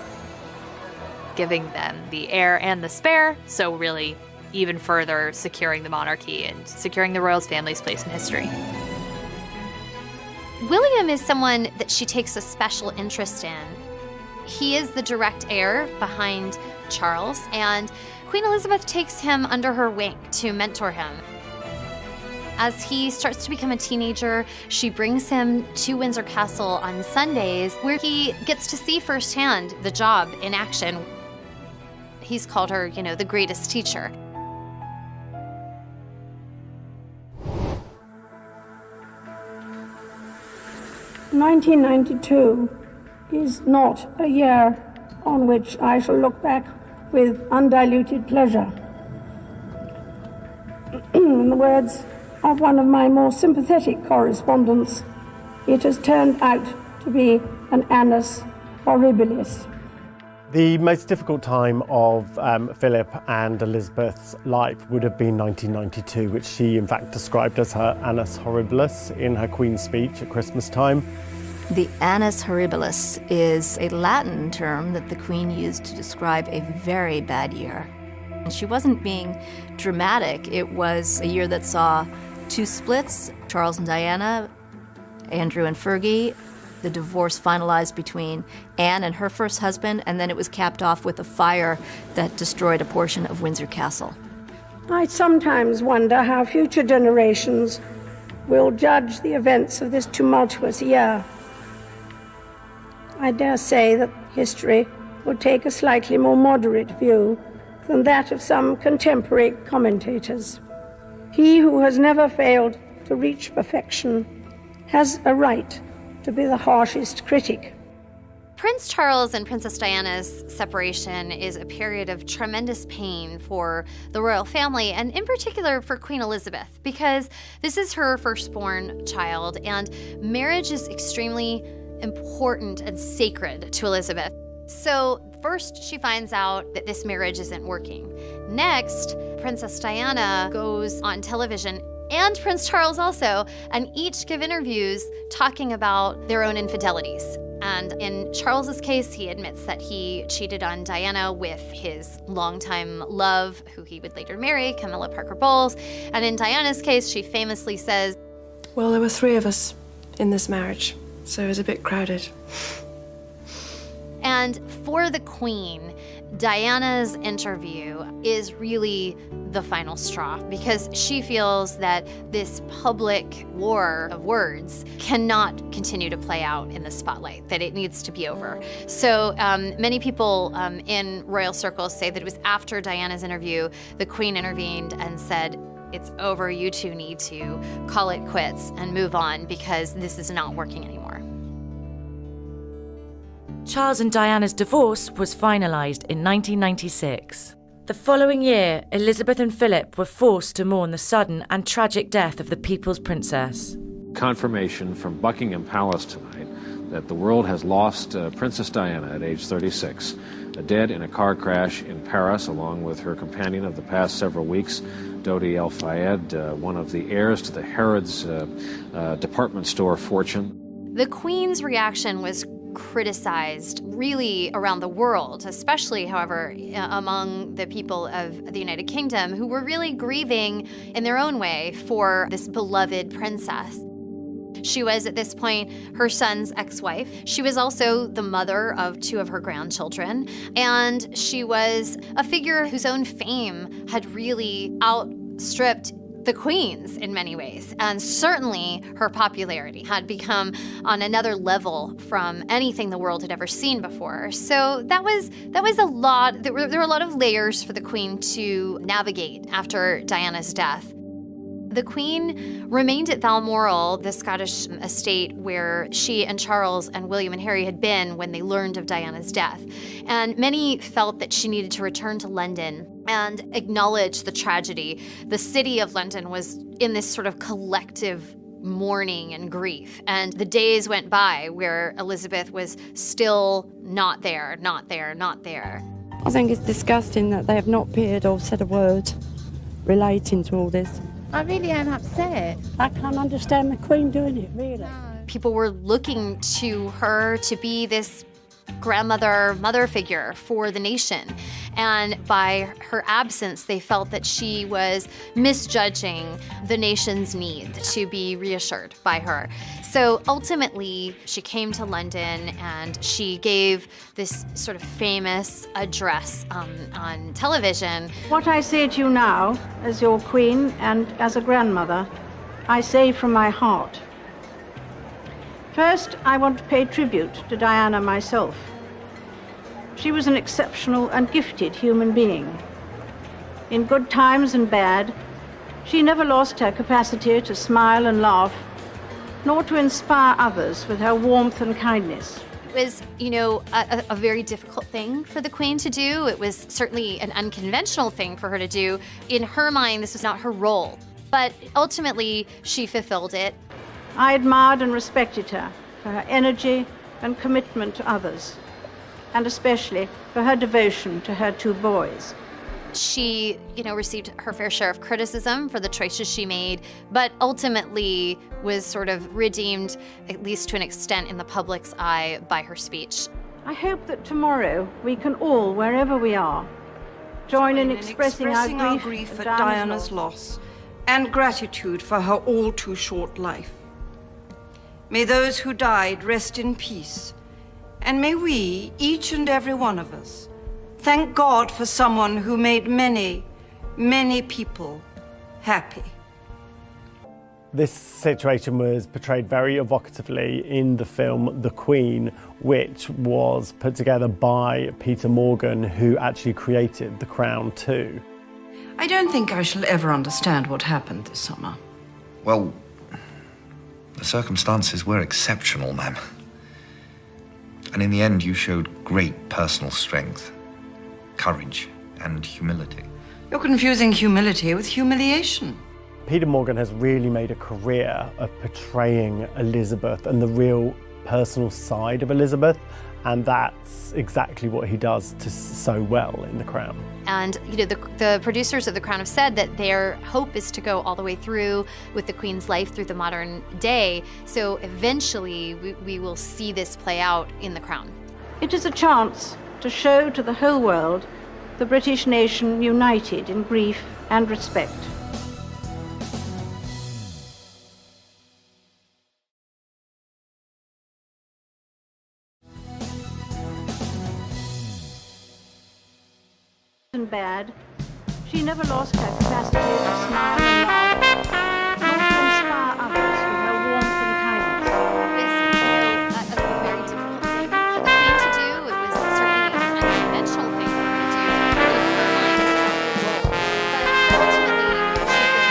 giving them the heir and the spare, so really even further securing the monarchy and securing the royals' family's place in history. William is someone that she takes a special interest in. He is the direct heir behind Charles, and Queen Elizabeth takes him under her wing to mentor him. As he starts to become a teenager, she brings him to Windsor Castle on Sundays, where he gets to see firsthand the job in action. He's called her, the greatest teacher. "1992 is not a year on which I shall look back with undiluted pleasure. In the words of one of my more sympathetic correspondents, it has turned out to be an annus horribilis." The most difficult time of Philip and Elizabeth's life would have been 1992, which she in fact described as her annus horribilis in her Queen's speech at Christmas time. The annus horribilis is a Latin term that the Queen used to describe a very bad year. And she wasn't being dramatic. It was a year that saw two splits, Charles and Diana, Andrew and Fergie, the divorce finalized between Anne and her first husband, and then it was capped off with a fire that destroyed a portion of Windsor Castle. I sometimes wonder how future generations will judge the events of this tumultuous year. I dare say that history will take a slightly more moderate view than that of some contemporary commentators. He who has never failed to reach perfection has a right to be the harshest critic. Prince Charles and Princess Diana's separation is a period of tremendous pain for the royal family, and in particular for Queen Elizabeth, because this is her firstborn child, and marriage is extremely important and sacred to Elizabeth. So first she finds out that this marriage isn't working. Next, Princess Diana goes on television, and Prince Charles also, and each give interviews talking about their own infidelities. And in Charles's case, he admits that he cheated on Diana with his longtime love, who he would later marry, Camilla Parker Bowles. And in Diana's case, she famously says, "Well, there were 3 of us in this marriage, so it was a bit crowded." And for the Queen, Diana's interview is really the final straw, because she feels that this public war of words cannot continue to play out in the spotlight, that it needs to be over. So many people in royal circles say that it was after Diana's interview, the Queen intervened and said, "It's over, you two need to call it quits and move on, because this is not working anymore." Charles and Diana's divorce was finalised in 1996. The following year, Elizabeth and Philip were forced to mourn the sudden and tragic death of the People's Princess. Confirmation from Buckingham Palace tonight that the world has lost Princess Diana at age 36, dead in a car crash in Paris, along with her companion of the past several weeks, Dodi El Fayed, one of the heirs to the Harrods department store fortune. The Queen's reaction was criticized really around the world, especially, however, among the people of the United Kingdom, who were really grieving in their own way for this beloved princess. She was, at this point, her son's ex-wife. She was also the mother of 2 of her grandchildren, and she was a figure whose own fame had really outstripped the Queen's in many ways. And certainly her popularity had become on another level from anything the world had ever seen before. So that was a lot. There were a lot of layers for the Queen to navigate after Diana's death. The Queen remained at Balmoral, the Scottish estate where she and Charles and William and Harry had been when they learned of Diana's death. And many felt that she needed to return to London and acknowledge the tragedy. The city of London was in this sort of collective mourning and grief. And the days went by where Elizabeth was still not there, not there, not there. I think it's disgusting that they have not appeared or said a word relating to all this. I really am upset. I can't understand the Queen doing it, really. People were looking to her to be this grandmother, mother figure for the nation. And by her absence, they felt that she was misjudging the nation's need to be reassured by her. So ultimately, she came to London and she gave this sort of famous address on television. What I say to you now, as your Queen and as a grandmother, I say from my heart. First, I want to pay tribute to Diana myself. She was an exceptional and gifted human being. In good times and bad, she never lost her capacity to smile and laugh, nor to inspire others with her warmth and kindness. It was, a very difficult thing for the Queen to do. It was certainly an unconventional thing for her to do. In her mind, this was not her role, but ultimately she fulfilled it. I admired and respected her for her energy and commitment to others, and especially for her devotion to her two boys. She, received her fair share of criticism for the choices she made, but ultimately was sort of redeemed, at least to an extent in the public's eye, by her speech. I hope that tomorrow we can all, wherever we are, join in expressing our grief at Diana's loss and gratitude for her all too short life. May those who died rest in peace, and may we, each and every one of us, thank God for someone who made many, many people happy. This situation was portrayed very evocatively in the film The Queen, which was put together by Peter Morgan, who actually created The Crown too. I don't think I shall ever understand what happened this summer. Well, the circumstances were exceptional, ma'am. And in the end, you showed great personal strength, courage, and humility. You're confusing humility with humiliation. Peter Morgan has really made a career of portraying Elizabeth and the real personal side of Elizabeth, and that's exactly what he does so well in The Crown. And the producers of The Crown have said that their hope is to go all the way through with the Queen's life through the modern day. So eventually we will see this play out in The Crown. It is a chance to show to the whole world the British nation united in grief and respect. And bad, she never lost her capacity to smile and laugh, nor to inspire others with her warmth and kindness. It was, a very difficult thing for the Queen to do. It was certainly an unconventional thing for her to do. In her mind, this was not her role.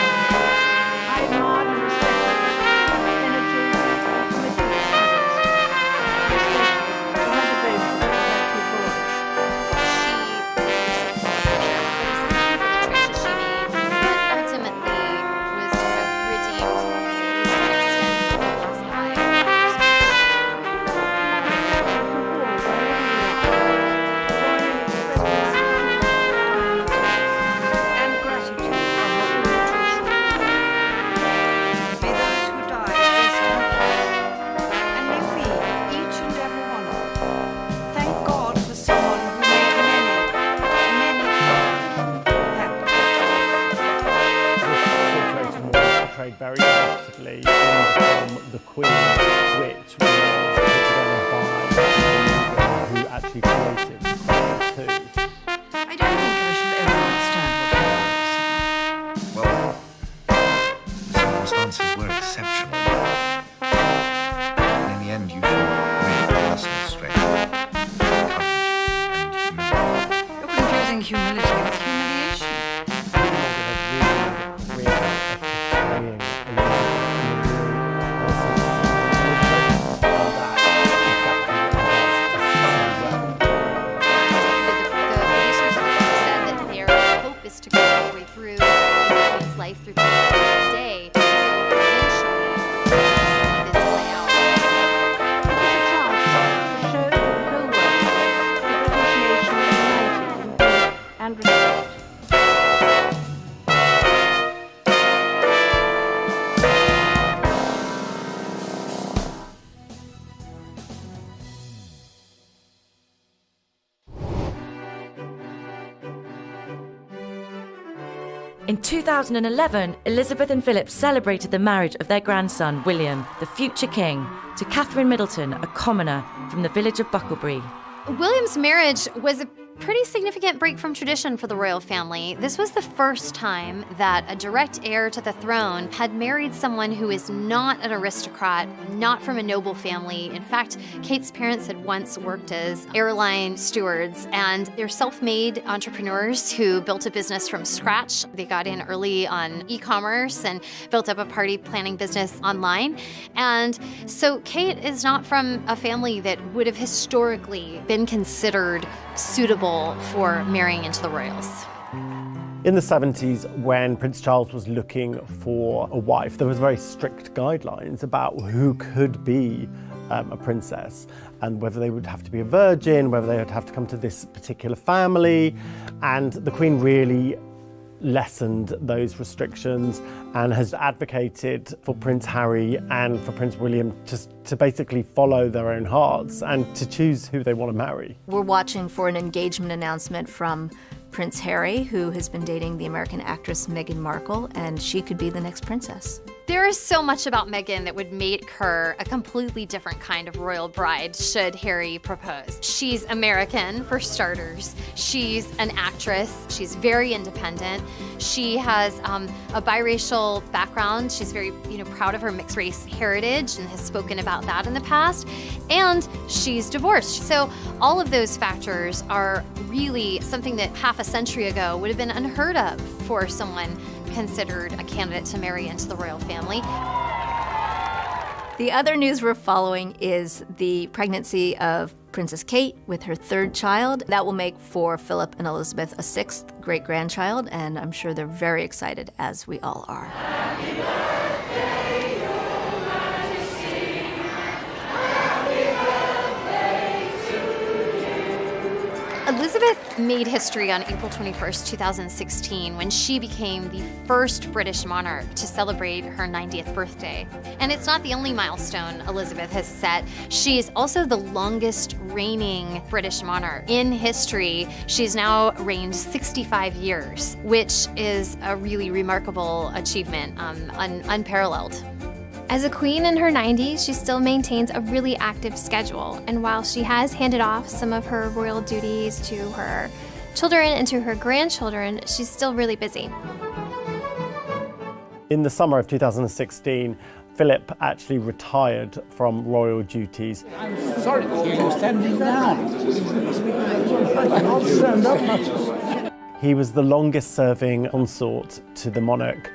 But ultimately, she fulfilled it. I admired and respected her energy and commitment to others, especially for her devotion to her two boys. She received all of her share of criticism for the choices she made, but ultimately circumstances were exceptional. And in the end, you showed great personal strength, courage, and humility. You're confusing humility with humiliation. To go all the way through his life through the day. So eventually, see this play out. It's a chance to show to the whole world the British nation united in hope and respect. In 2011, Elizabeth and Philip celebrated the marriage of their grandson, William, the future king, to Catherine Middleton, a commoner from the village of Bucklebury. William's marriage was a pretty significant break from tradition for the royal family. This was the first time that a direct heir to the throne had married someone who is not an aristocrat, not from a noble family. In fact, Kate's parents had once worked as airline stewards, and they're self-made entrepreneurs who built a business from scratch. They got in early on e-commerce and built up a party planning business online. And so Kate is not from a family that would have historically been considered suitable for marrying into the royals. In the 70s, when Prince Charles was looking for a wife, there was very strict guidelines about who could be a princess and whether they would have to be a virgin, whether they would have to come to this particular family. And the Queen really lessened those restrictions and has advocated for Prince Harry and for Prince William just to basically follow their own hearts and to choose who they want to marry. We're watching for an engagement announcement from Prince Harry, who has been dating the American actress Meghan Markle, and she could be the next princess. There is so much about Meghan that would make her a completely different kind of royal bride should Harry propose. She's American, for starters. She's an actress. She's very independent. She has a biracial background. She's very, proud of her mixed race heritage and has spoken about that in the past. And she's divorced. So all of those factors are really something that half a century ago would have been unheard of for someone considered a candidate to marry into the royal family. The other news we're following is the pregnancy of Princess Kate with her third child. That will make for Philip and Elizabeth a sixth great-grandchild, and I'm sure they're very excited, as we all are. Happy birthday, Your Majesty. Happy birthday to you. Elizabeth made history on April 21st, 2016, when she became the first British monarch to celebrate her 90th birthday. And it's not the only milestone Elizabeth has set. She is also the longest reigning British monarch in history. She's now reigned 65 years, which is a really remarkable achievement, unparalleled. As a queen in her 90s, she still maintains a really active schedule, and while she has handed off some of her royal duties to her children and to her grandchildren, she's still really busy. In the summer of 2016, Philip actually retired from royal duties. I'm sorry to hear you standing down. I can't stand up much. He was the longest serving consort to the monarch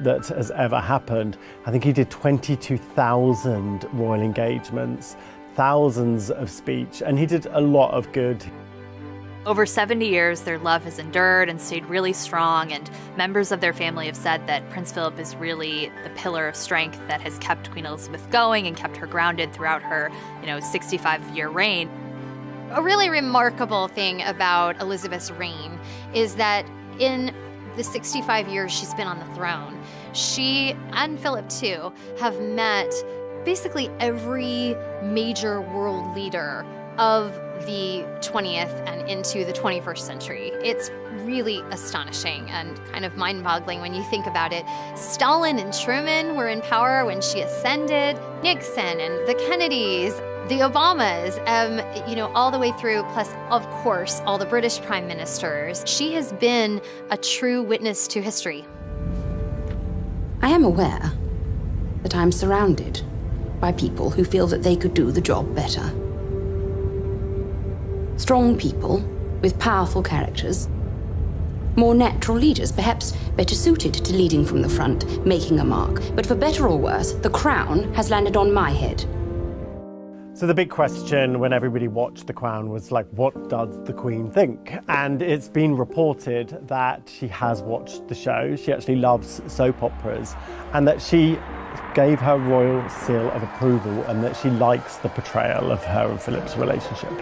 that has ever happened. I think he did 22,000 royal engagements, thousands of speech, and he did a lot of good. Over 70 years, their love has endured and stayed really strong, and members of their family have said that Prince Philip is really the pillar of strength that has kept Queen Elizabeth going and kept her grounded throughout her, 65-year reign. A really remarkable thing about Elizabeth's reign is that in the 65 years she's been on the throne, she and Philip too have met basically every major world leader of the 20th and into the 21st century. It's really astonishing and kind of mind-boggling when you think about it. Stalin and Truman were in power when she ascended, Nixon and the Kennedys, the Obamas, all the way through, plus, of course, all the British prime ministers. She has been a true witness to history. I am aware that I'm surrounded by people who feel that they could do the job better. Strong people with powerful characters. More natural leaders, perhaps better suited to leading from the front, making a mark. But for better or worse, the crown has landed on my head. So the big question when everybody watched The Crown was like, what does the Queen think? And it's been reported that she has watched the show, she actually loves soap operas, and that she gave her royal seal of approval and that she likes the portrayal of her and Philip's relationship.